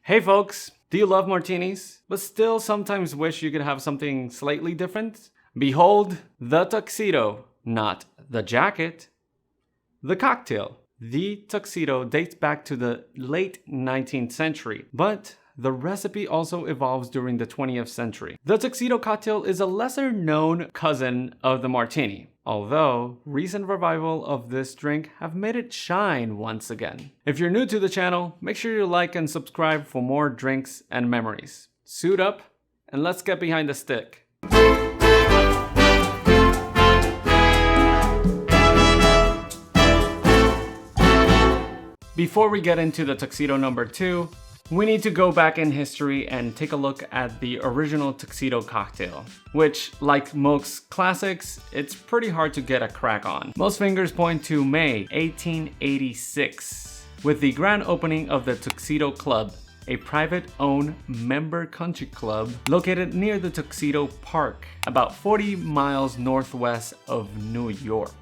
Hey folks, do you love martinis, but still sometimes wish you could have something slightly different? Behold, the tuxedo, not the jacket. The cocktail. The tuxedo dates back to the late 19th century, but the recipe also evolves during the 20th century. The tuxedo cocktail is a lesser known cousin of the martini, although recent revival of this drink have made it shine once again. If you're new to the channel, make sure you like and subscribe for more drinks and memories. Suit up and let's get behind the stick. Before we get into the tuxedo number 2, we need to go back in history and take a look at the original tuxedo cocktail, which, like most classics, it's pretty hard to get a crack on. Most fingers point to May 1886, with the grand opening of the Tuxedo Club, a private-owned member country club located near the Tuxedo Park, about 40 miles northwest of New York.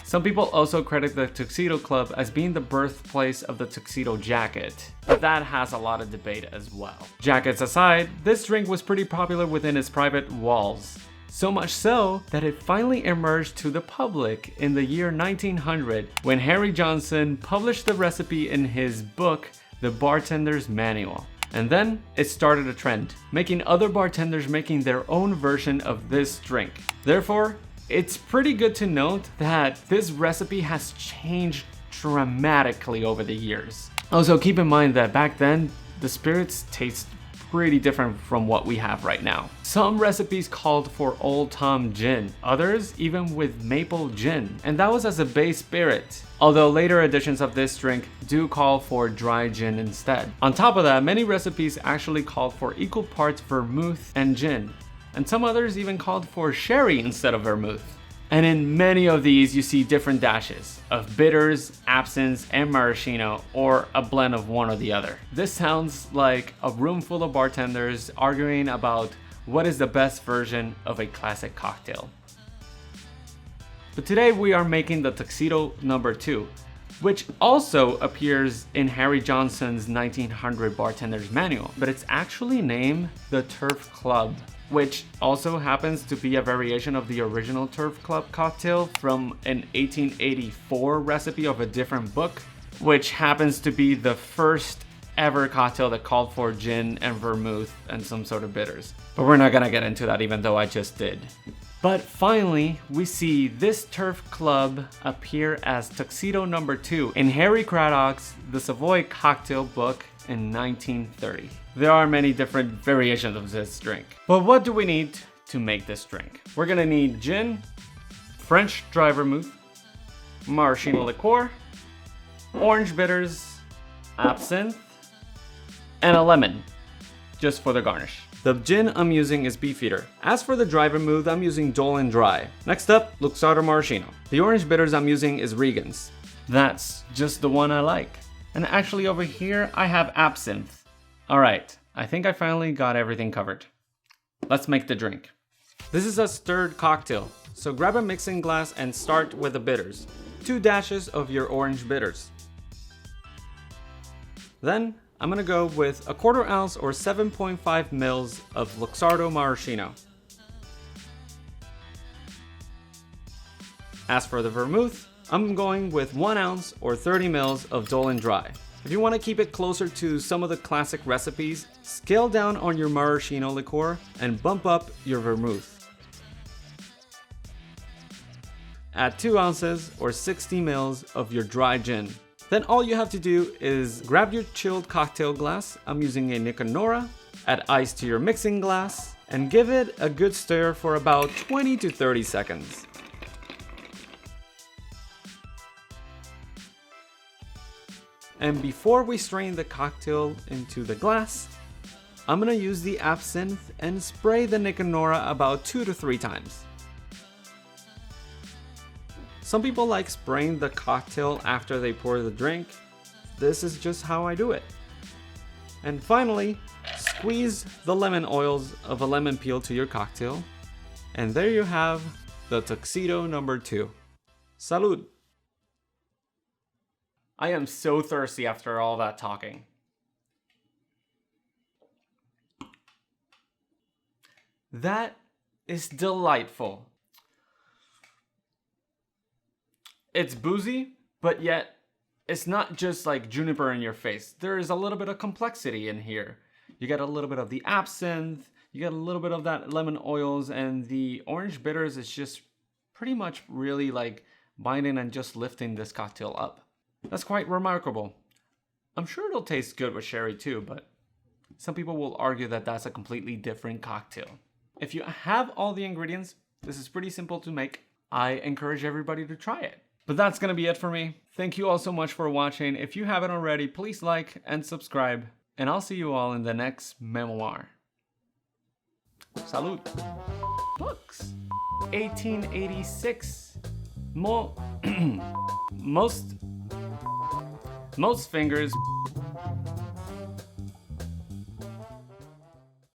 Some people also credit the Tuxedo Club as being the birthplace of the tuxedo jacket, but that has a lot of debate as well. Jackets aside, this drink was pretty popular within its private walls, so much so that it finally emerged to the public in the year 1900 when Harry Johnson published the recipe in his book, The Bartender's Manual. And then it started a trend, making other bartenders making their own version of this drink. Therefore, it's pretty good to note that this recipe has changed dramatically over the years. Also, keep in mind that back then, the spirits taste pretty different from what we have right now. Some recipes called for Old Tom gin, others even with maple gin, and that was as a base spirit. Although later editions of this drink do call for dry gin instead. On top of that, many recipes actually called for equal parts vermouth and gin, and some others even called for sherry instead of vermouth. And in many of these, you see different dashes of bitters, absinthe, and maraschino, or a blend of one or the other. This sounds like a room full of bartenders arguing about what is the best version of a classic cocktail. But today we are making the Tuxedo number 2, which also appears in Harry Johnson's 1900 Bartender's Manual, but it's actually named the Turf Club, which also happens to be a variation of the original Turf Club cocktail from an 1884 recipe of a different book, which happens to be the first ever cocktail that called for gin and vermouth and some sort of bitters. But we're not gonna get into that, even though I just did. But finally, we see this Turf Club appear as Tuxedo number 2 in Harry Craddock's The Savoy Cocktail book in 1930. There are many different variations of this drink. But what do we need to make this drink? We're gonna need gin, French dry vermouth, maraschino liqueur, orange bitters, absinthe, and a lemon, just for the garnish. The gin I'm using is Beefeater. As for the dry vermouth, I'm using Dolan Dry. Next up, Luxardo Maraschino. The orange bitters I'm using is Regan's. That's just the one I like. And actually over here, I have absinthe. Alright, I think I finally got everything covered. Let's make the drink. This is a stirred cocktail, so grab a mixing glass and start with the bitters. 2 dashes of your orange bitters. Then, I'm gonna go with a 1/4 ounce or 7.5 mils of Luxardo Maraschino. As for the vermouth, I'm going with 1 ounce or 30 mils of Dolan Dry. If you want to keep it closer to some of the classic recipes, scale down on your maraschino liqueur and bump up your vermouth. Add 2 ounces or 60 mils of your dry gin. Then all you have to do is grab your chilled cocktail glass, I'm using a Nick Nora, add ice to your mixing glass, and give it a good stir for about 20 to 30 seconds. And before we strain the cocktail into the glass, I'm gonna use the absinthe and spray the Nick Nora about 2 to 3 times. Some people like spraying the cocktail after they pour the drink. This is just how I do it. And finally, squeeze the lemon oils of a lemon peel to your cocktail. And there you have the Tuxedo number 2. Salud! I am so thirsty after all that talking. That is delightful. It's boozy, but yet it's not just like juniper in your face. There is a little bit of complexity in here. You get a little bit of the absinthe, you get a little bit of that lemon oils, and the orange bitters is just pretty much really like binding and just lifting this cocktail up. That's quite remarkable. I'm sure it'll taste good with sherry too, but some people will argue that that's a completely different cocktail. If you have all the ingredients, this is pretty simple to make. I encourage everybody to try it. But that's gonna be it for me. Thank you all so much for watching. If you haven't already, please like and subscribe, and I'll see you all in the next memoir. Salud. Books. 1886. Most fingers